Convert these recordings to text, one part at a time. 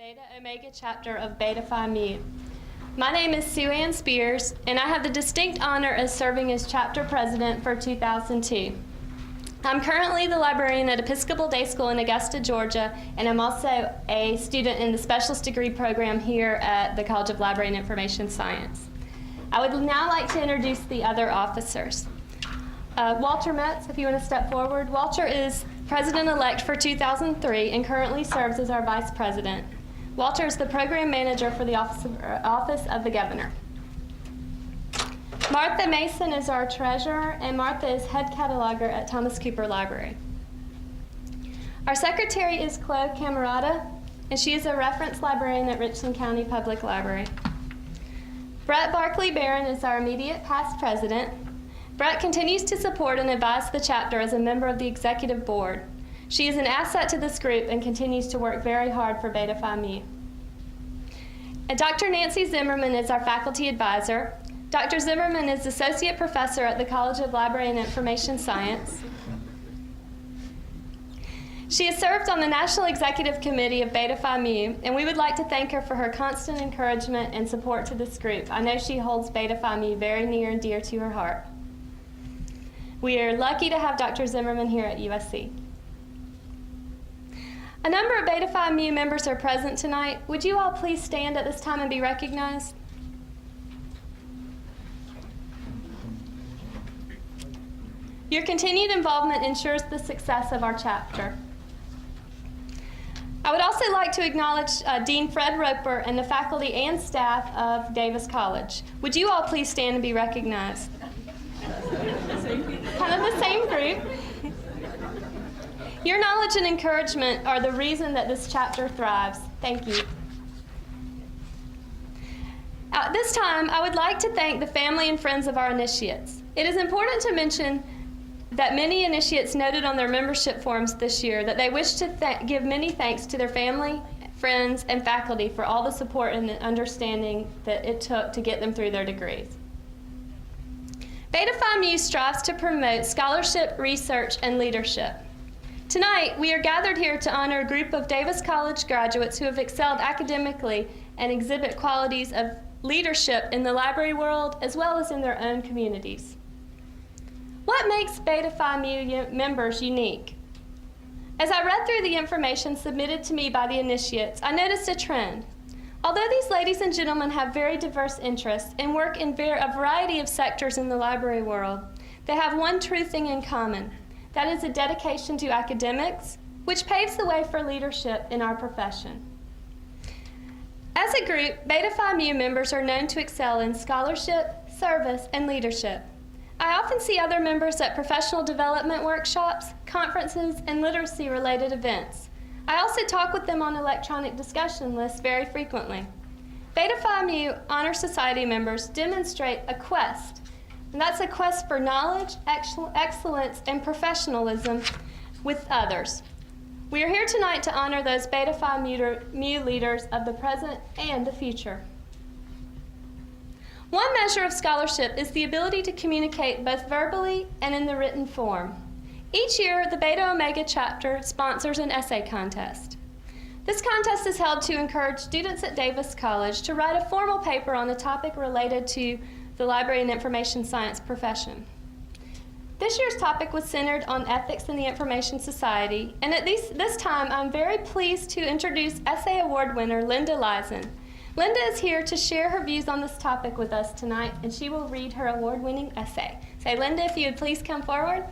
Beta Omega chapter of Beta Phi Mu. My name is Sue Ann Spears, and I have the distinct honor of serving as chapter president for 2002. I'm currently the librarian at Episcopal Day School in Augusta, Georgia, and I'm also a student in the specialist degree program here at the College of Library and Information Science. I would now like to introduce the other officers. Walter Metz, if you want to step forward. Walter is president-elect for 2003 and currently serves as our vice president. Walter is the program manager for the Office of the Governor. Martha Mason is our treasurer, and Martha is head cataloger at Thomas Cooper Library. Our secretary is Chloe Camerata, and she is a reference librarian at Richland County Public Library. Brett Barkley Barron is our immediate past president. Brett continues to support and advise the chapter as a member of the executive board. She is an asset to this group and continues to work very hard for Beta Phi Mu. And Dr. Nancy Zimmerman is our faculty advisor. Dr. Zimmerman is associate professor at the College of Library and Information Science. She has served on the National Executive Committee of Beta Phi Mu, and we would like to thank her for her constant encouragement and support to this group. I know she holds Beta Phi Mu very near and dear to her heart. We are lucky to have Dr. Zimmerman here at USC. A number of Beta Phi Mu members are present tonight. Would you all please stand at this time and be recognized? Your continued involvement ensures the success of our chapter. I would also like to acknowledge Dean Fred Roper and the faculty and staff of Davis College. Would you all please stand and be recognized? Kind of the same group. Your knowledge and encouragement are the reason that this chapter thrives. Thank you. At this time, I would like to thank the family and friends of our initiates. It is important to mention that many initiates noted on their membership forms this year that they wish to give many thanks to their family, friends, and faculty for all the support and understanding that it took to get them through their degrees. Beta Phi Mu strives to promote scholarship, research, and leadership. Tonight, we are gathered here to honor a group of Davis College graduates who have excelled academically and exhibit qualities of leadership in the library world as well as in their own communities. What makes Beta Phi Mu members unique? As I read through the information submitted to me by the initiates, I noticed a trend. Although these ladies and gentlemen have very diverse interests and work in a variety of sectors in the library world, they have one true thing in common. That is a dedication to academics, which paves the way for leadership in our profession. As a group, Beta Phi Mu members are known to excel in scholarship, service, and leadership. I often see other members at professional development workshops, conferences, and literacy-related events. I also talk with them on electronic discussion lists very frequently. Beta Phi Mu Honor Society members demonstrate a quest, and that's a quest for knowledge, excellence, and professionalism with others. We are here tonight to honor those Beta Phi Mu leaders of the present and the future. One measure of scholarship is the ability to communicate both verbally and in the written form. Each year, the Beta Omega chapter sponsors an essay contest. This contest is held to encourage students at Davis College to write a formal paper on a topic related to the library and information science profession. This year's topic was centered on ethics in the information society, and at this time, I'm very pleased to introduce Essay Award winner Linda Lyzen. Linda is here to share her views on this topic with us tonight, and she will read her award-winning essay. So Linda, if you would please come forward.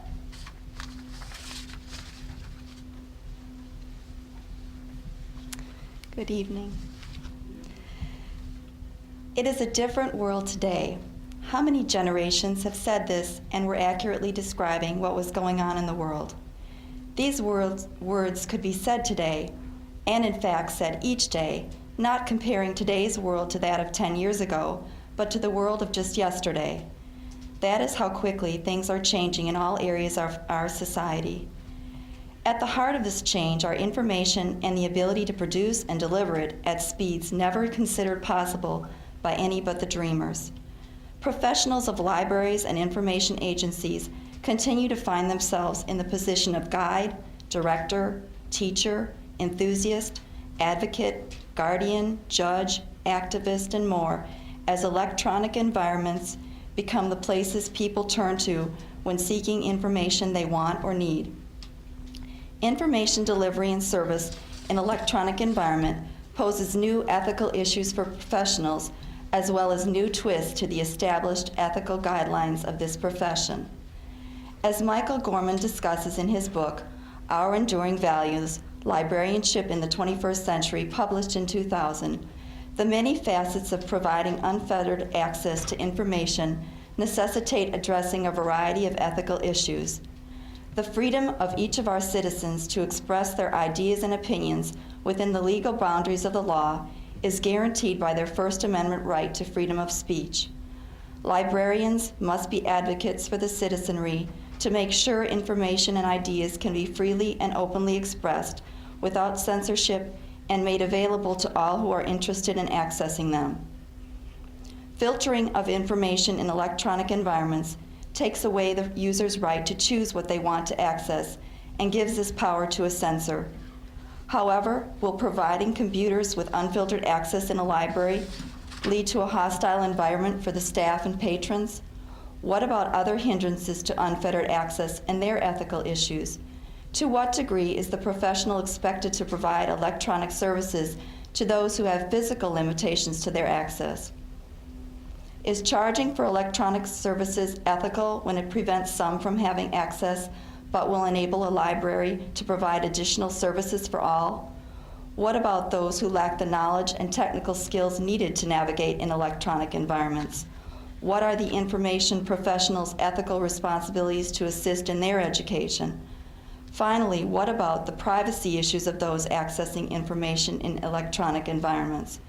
Good evening. It is a different world today. How many generations have said this and were accurately describing what was going on in the world? These words could be said today, and in fact said each day, not comparing today's world to that of 10 years ago, but to the world of just yesterday. That is how quickly things are changing in all areas of our society. At the heart of this change are information and the ability to produce and deliver it at speeds never considered possible by any but the dreamers. Professionals of libraries and information agencies continue to find themselves in the position of guide, director, teacher, enthusiast, advocate, guardian, judge, activist, and more, as electronic environments become the places people turn to when seeking information they want or need. Information delivery and service in electronic environment poses new ethical issues for professionals, as well as new twists to the established ethical guidelines of this profession. As Michael Gorman discusses in his book, Our Enduring Values, Librarianship in the 21st Century, published in 2000, the many facets of providing unfettered access to information necessitate addressing a variety of ethical issues. The freedom of each of our citizens to express their ideas and opinions within the legal boundaries of the law is guaranteed by their First Amendment right to freedom of speech. Librarians must be advocates for the citizenry to make sure information and ideas can be freely and openly expressed without censorship and made available to all who are interested in accessing them. Filtering of information in electronic environments takes away the user's right to choose what they want to access and gives this power to a censor. However, will providing computers with unfiltered access in a library lead to a hostile environment for the staff and patrons? What about other hindrances to unfettered access and their ethical issues? To what degree is the professional expected to provide electronic services to those who have physical limitations to their access? Is charging for electronic services ethical when it prevents some from having access but will enable a library to provide additional services for all? What about those who lack the knowledge and technical skills needed to navigate in electronic environments? What are the information professionals' ethical responsibilities to assist in their education? Finally, what about the privacy issues of those accessing information in electronic environments?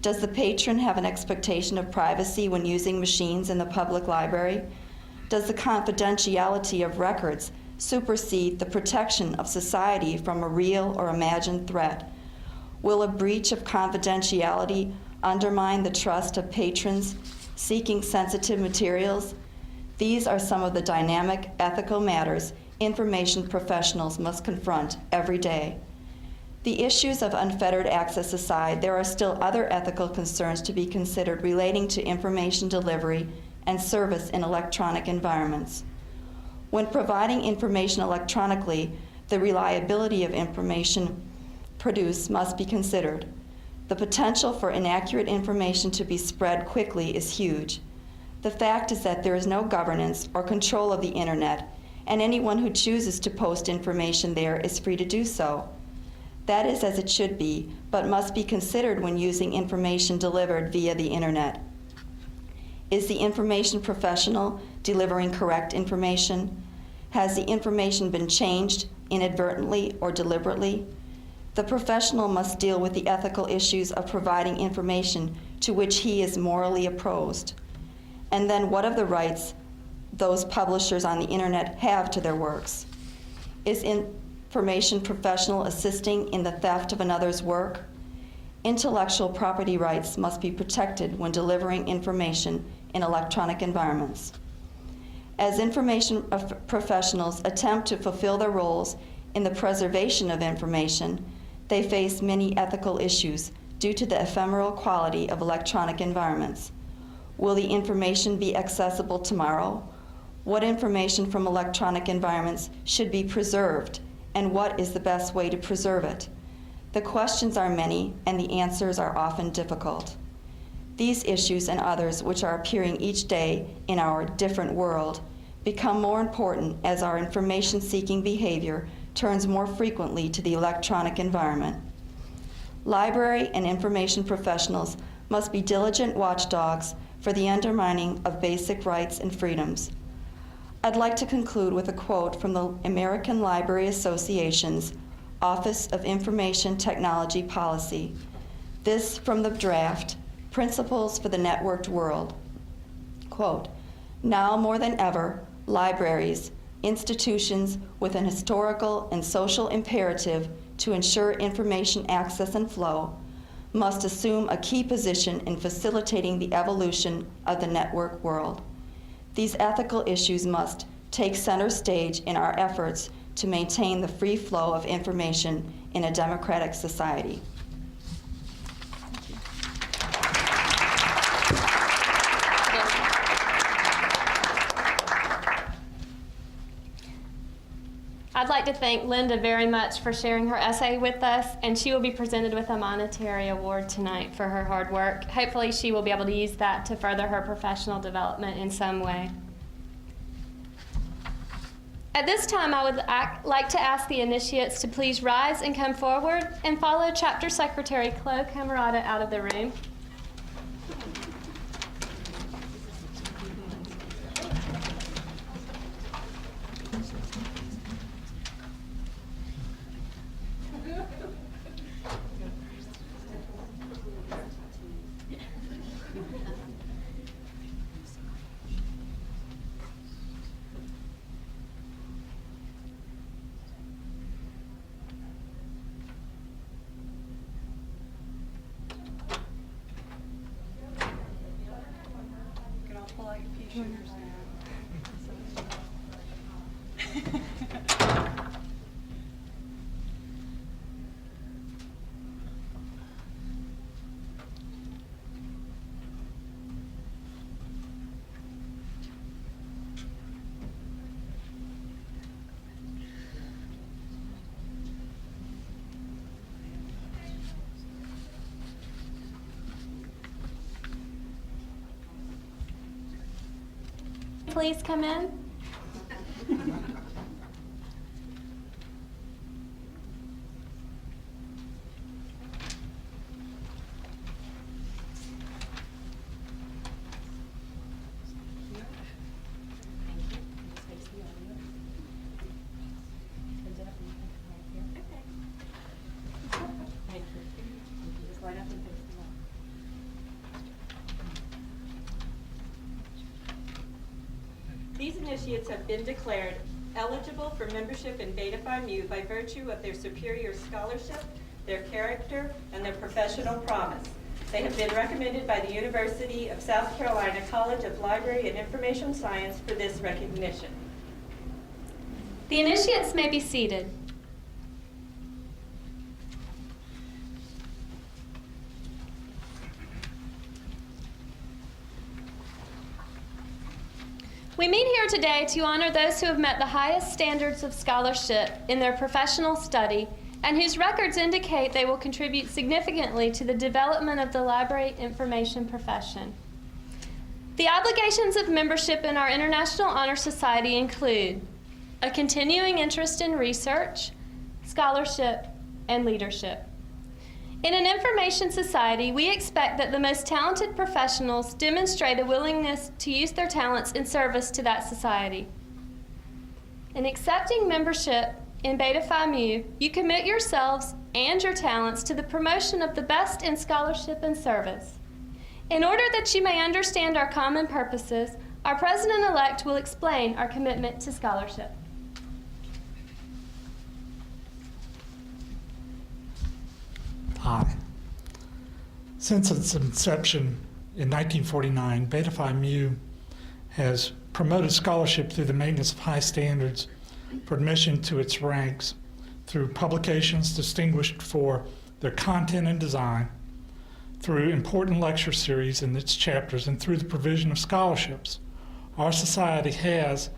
Does the patron have an expectation of privacy when using machines in the public library? Does the confidentiality of records supersede the protection of society from a real or imagined threat? Will a breach of confidentiality undermine the trust of patrons seeking sensitive materials? These are some of the dynamic ethical matters information professionals must confront every day. The issues of unfettered access aside, there are still other ethical concerns to be considered relating to information delivery and service in electronic environments. When providing information electronically, the reliability of information produced must be considered. The potential for inaccurate information to be spread quickly is huge. The fact is that there is no governance or control of the internet, and anyone who chooses to post information there is free to do so. That is as it should be, but must be considered when using information delivered via the internet. Is the information professional delivering correct information? Has the information been changed inadvertently or deliberately? The professional must deal with the ethical issues of providing information to which he is morally opposed. And then what of the rights those publishers on the internet have to their works? Is information professional assisting in the theft of another's work? Intellectual property rights must be protected when delivering information in electronic environments. As information professionals attempt to fulfill their roles in the preservation of information, they face many ethical issues due to the ephemeral quality of electronic environments. Will the information be accessible tomorrow? What information from electronic environments should be preserved, and what is the best way to preserve it? The questions are many, and the answers are often difficult. These issues and others which are appearing each day in our different world become more important as our information-seeking behavior turns more frequently to the electronic environment. Library and information professionals must be diligent watchdogs for the undermining of basic rights and freedoms. I'd like to conclude with a quote from the American Library Association's Office of Information Technology Policy. This from the draft, Principles for the Networked World. Quote, "Now more than ever, libraries, institutions with an historical and social imperative to ensure information access and flow, must assume a key position in facilitating the evolution of the network world. These ethical issues must take center stage in our efforts to maintain the free flow of information in a democratic society." like to thank Linda very much for sharing her essay with us, and she will be presented with a monetary award tonight for her hard work. Hopefully she will be able to use that to further her professional development in some way. At this time, I would like to ask the initiates to please rise and come forward and follow Chapter Secretary Chloe Camerata out of the room. Please come in. These initiates have been declared eligible for membership in Beta Phi Mu by virtue of their superior scholarship, their character, and their professional promise. They have been recommended by the University of South Carolina College of Library and Information Science for this recognition. The initiates may be seated. We meet here today to honor those who have met the highest standards of scholarship in their professional study and whose records indicate they will contribute significantly to the development of the library information profession. The obligations of membership in our International Honor Society include a continuing interest in research, scholarship, and leadership. In an information society, we expect that the most talented professionals demonstrate a willingness to use their talents in service to that society. In accepting membership in Beta Phi Mu, you commit yourselves and your talents to the promotion of the best in scholarship and service. In order that you may understand our common purposes, our president-elect will explain our commitment to scholarship. Hi. Since its inception in 1949, Beta Phi Mu has promoted scholarship through the maintenance of high standards for admission to its ranks through publications distinguished for their content and design, through important lecture series in its chapters, and through the provision of scholarships. Our society has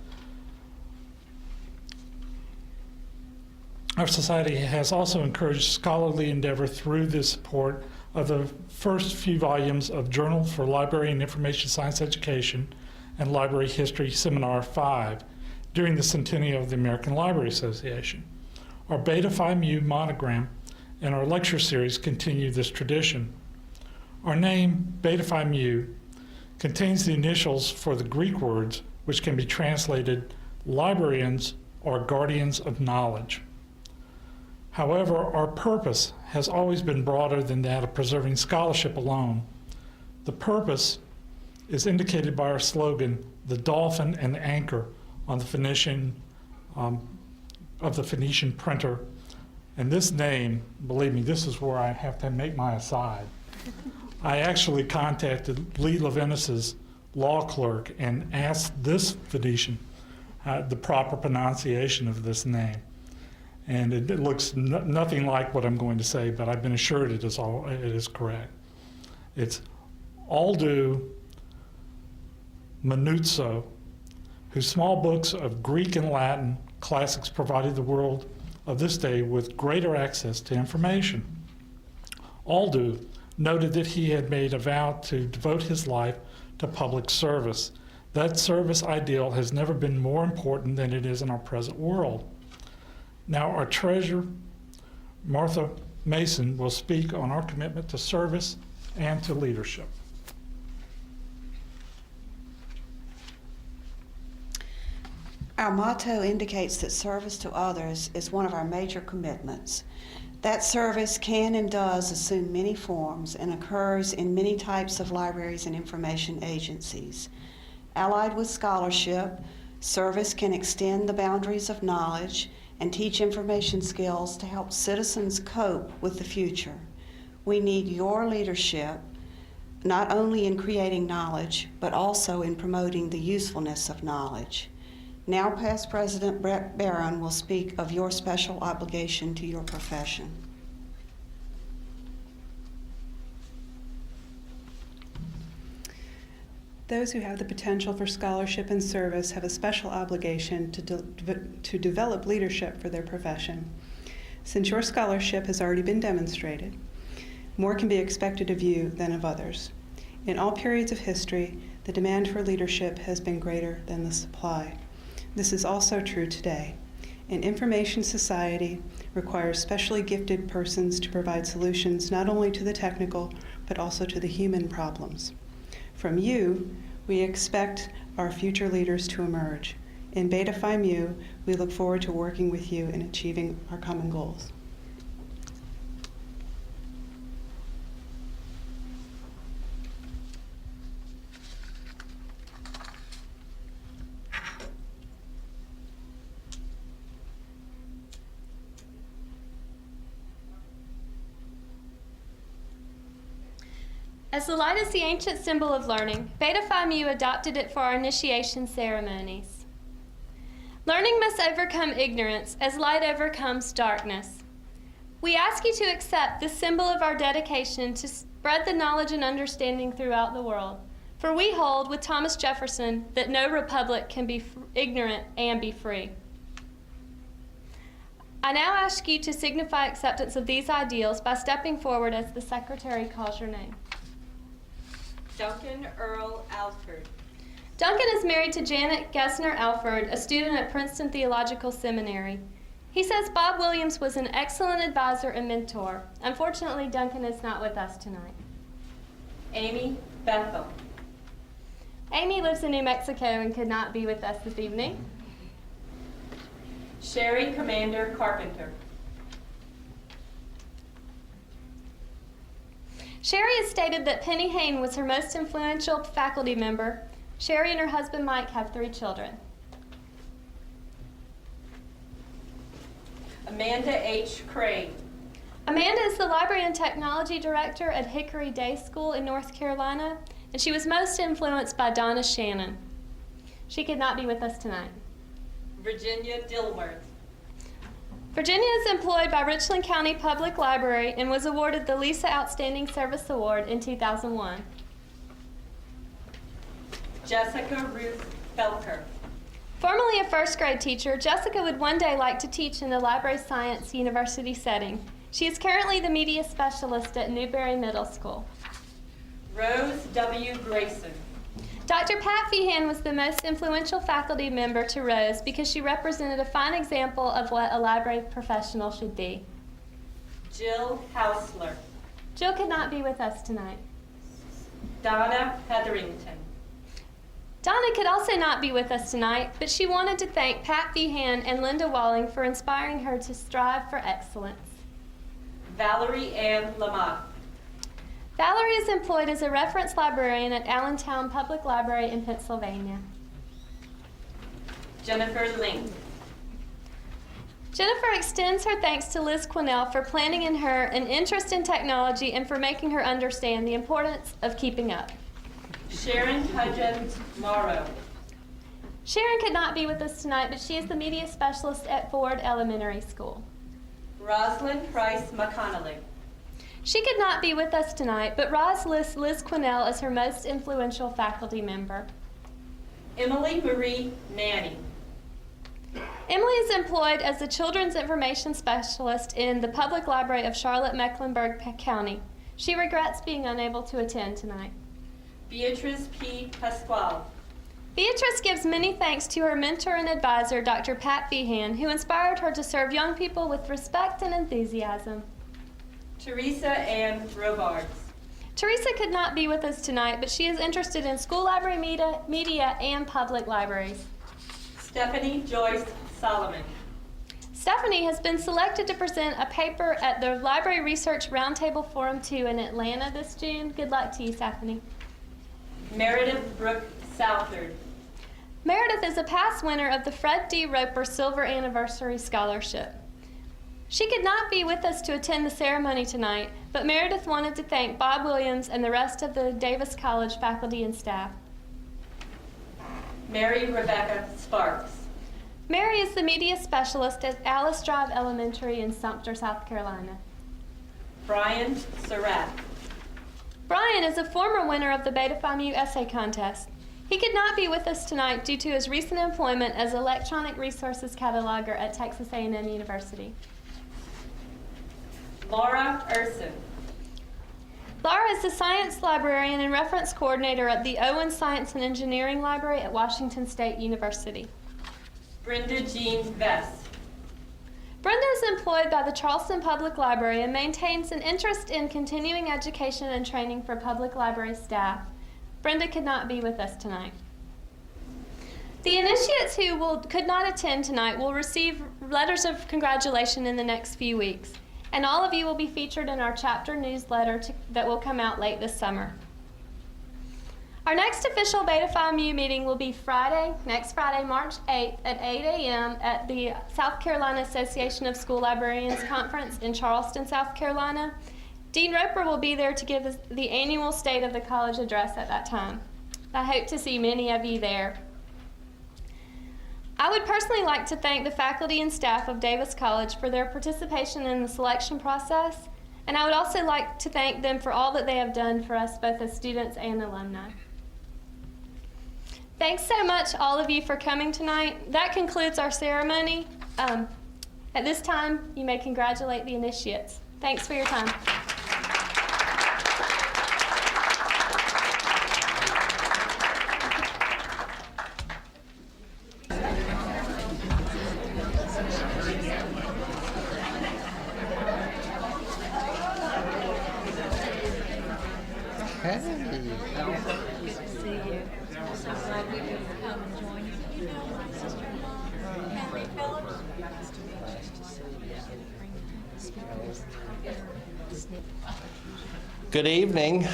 also encouraged scholarly endeavor through the support of the first few volumes of Journal for Library and Information Science Education and Library History Seminar 5 during the centennial of the American Library Association. Our Beta Phi Mu monogram and our lecture series continue this tradition. Our name, Beta Phi Mu, contains the initials for the Greek words which can be translated librarians or guardians of knowledge. However, our purpose has always been broader than that of preserving scholarship alone. The purpose is indicated by our slogan, the dolphin and the anchor, on the Phoenician printer. And this name, believe me, this is where I have to make my aside. I actually contacted Lee Levinas's law clerk and asked this Phoenician the proper pronunciation of this name. And it looks nothing like what I'm going to say, but I've been assured it is correct. It's Aldu Manuzzo, whose small books of Greek and Latin Classics provided the world of this day with greater access to information. Aldo noted that he had made a vow to devote his life to public service. That service ideal has never been more important than it is in our present world. Now, our treasurer, Martha Mason, will speak on our commitment to service and to leadership. Our motto indicates that service to others is one of our major commitments. That service can and does assume many forms and occurs in many types of libraries and information agencies. Allied with scholarship, service can extend the boundaries of knowledge and teach information skills to help citizens cope with the future. We need your leadership, not only in creating knowledge, but also in promoting the usefulness of knowledge. Now, Past President Brett Barron will speak of your special obligation to your profession. Those who have the potential for scholarship and service have a special obligation to develop leadership for their profession. Since your scholarship has already been demonstrated, more can be expected of you than of others. In all periods of history, the demand for leadership has been greater than the supply. This is also true today. An information society requires specially gifted persons to provide solutions not only to the technical, but also to the human problems. From you, we expect our future leaders to emerge. In Beta Phi Mu, we look forward to working with you in achieving our common goals. As the light is the ancient symbol of learning, Beta Phi Mu adopted it for our initiation ceremonies. Learning must overcome ignorance as light overcomes darkness. We ask you to accept this symbol of our dedication to spread the knowledge and understanding throughout the world. For we hold, with Thomas Jefferson, that no republic can be ignorant and be free. I now ask you to signify acceptance of these ideals by stepping forward as the secretary calls your name. Duncan Earl Alford. Duncan is married to Janet Gessner Alford, a student at Princeton Theological Seminary. He says Bob Williams was an excellent advisor and mentor. Unfortunately, Duncan is not with us tonight. Amy Bethel. Amy lives in New Mexico and could not be with us this evening. Sherry Commander Carpenter. Sherry has stated that Penny Hayne was her most influential faculty member. Sherry and her husband Mike have 3 children. Amanda H. Crane. Amanda is the Library and Technology Director at Hickory Day School in North Carolina, and she was most influenced by Donna Shannon. She could not be with us tonight. Virginia Dilworth. Virginia is employed by Richland County Public Library and was awarded the Lisa Outstanding Service Award in 2001. Jessica Ruth Felker. Formerly a first grade teacher, Jessica would one day like to teach in the library science university setting. She is currently the media specialist at Newberry Middle School. Rose W. Grayson. Dr. Pat Feehan was the most influential faculty member to Rose because she represented a fine example of what a library professional should be. Jill Hausler. Jill could not be with us tonight. Donna Hetherington. Donna could also not be with us tonight, but she wanted to thank Pat Feehan and Linda Walling for inspiring her to strive for excellence. Valerie Ann Lamott. Valerie is employed as a reference librarian at Allentown Public Library in Pennsylvania. Jennifer Ling. Jennifer extends her thanks to Liz Quinnell for planting in her an interest in technology and for making her understand the importance of keeping up. Sharon Hudgens Morrow. Sharon could not be with us tonight, but she is the media specialist at Ford Elementary School. Rosalind Price McConnelly. She could not be with us tonight, but Roz lists Liz Quinnell as her most influential faculty member. Emily Marie Nanny. Emily is employed as the Children's Information Specialist in the Public Library of Charlotte-Mecklenburg County. She regrets being unable to attend tonight. Beatrice P. Pasquale. Beatrice gives many thanks to her mentor and advisor, Dr. Pat Behan, who inspired her to serve young people with respect and enthusiasm. Teresa Ann Robards. Teresa could not be with us tonight, but she is interested in school library media and public libraries. Stephanie Joyce Solomon. Stephanie has been selected to present a paper at the Library Research Roundtable Forum 2 in Atlanta this June. Good luck to you, Stephanie. Meredith Brooke Southard. Meredith is a past winner of the Fred D. Roper Silver Anniversary Scholarship. She could not be with us to attend the ceremony tonight, but Meredith wanted to thank Bob Williams and the rest of the Davis College faculty and staff. Mary Rebecca Sparks. Mary is the media specialist at Alice Drive Elementary in Sumter, South Carolina. Brian Surratt. Brian is a former winner of the Beta Phi Mu essay contest. He could not be with us tonight due to his recent employment as electronic resources cataloger at Texas A&M University. Laura Urson. Laura is the science librarian and reference coordinator at the Owen Science and Engineering Library at Washington State University. Brenda Jean Vest. Brenda is employed by the Charleston Public Library and maintains an interest in continuing education and training for public library staff. Brenda could not be with us tonight. The initiates who could not attend tonight will receive letters of congratulation in the next few weeks, and all of you will be featured in our chapter newsletter that will come out late this summer. Our next official Beta Phi Mu meeting will be next Friday, March 8th at 8 a.m. at the South Carolina Association of School Librarians Conference in Charleston, South Carolina. Dean Roper will be there to give us the annual State of the College address at that time. I hope to see many of you there. I would personally like to thank the faculty and staff of Davis College for their participation in the selection process, and I would also like to thank them for all that they have done for us both as students and alumni. Thanks so much, all of you, for coming tonight. That concludes our ceremony. At this time, you may congratulate the initiates. Thanks for your time. Good evening.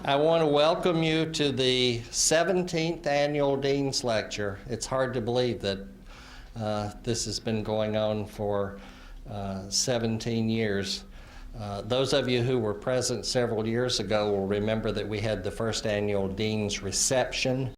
I want to welcome you to the 17th Annual Dean's Lecture. It's hard to believe that this has been going on for 17 years. Those of you who were present several years ago will remember that we had the first annual Dean's Reception